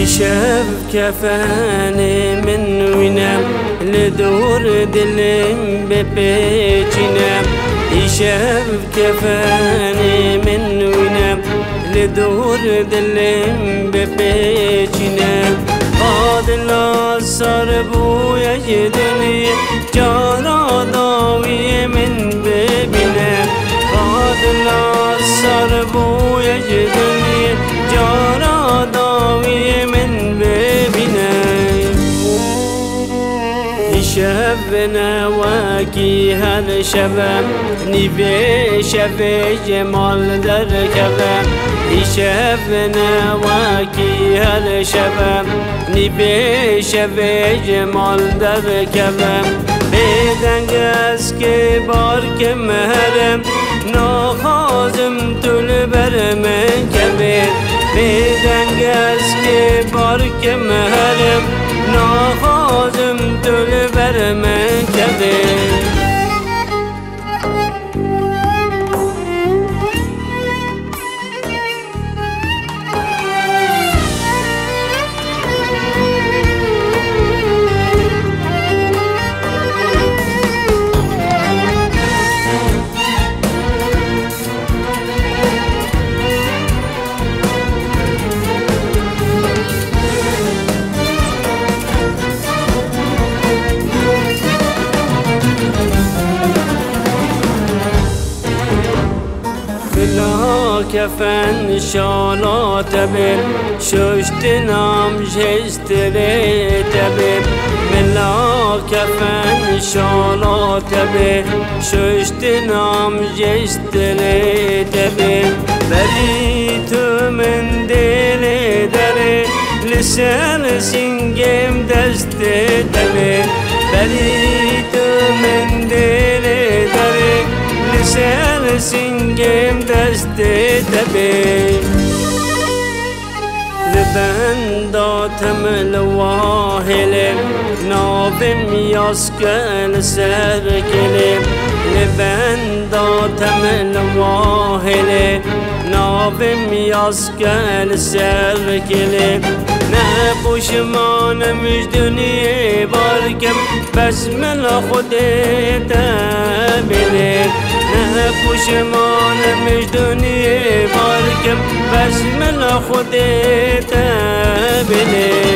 شاف كفاني من وينام لدور دلم ببيتنا شاف كفاني من وينام لدور دلم ببيتنا قاد الأسر بويا يدني جارا ضاوي من ببنا قاد الأسر بويا يدني جارا ضاوي من ببنا شبنا واكي هالشباب نبي شبي جمال دركبا شبنا واكي هالشباب نبي شبي جمال دركبا بدنگس که بار که مهرم نخوازم طول برم کبیر بدنگس که بار که مهرم نخوازم طول برم کبیر کفن شالات بر ششت نام جستره تبر ملا کفن شالات بر ششت نام جستره تبر بری تو من دل دره لسر سنگم دست تبر بری تو من دل دره لسر سنگم دست تبی لبنداتم الواهل نابم يسكن سركلم لبنداتم الواهل نابم يسكن سركلم نبوش مانمش دنيا باركم بس من خودي تابلم نبوش مانمش دنيا باركم بس من خودي تابلم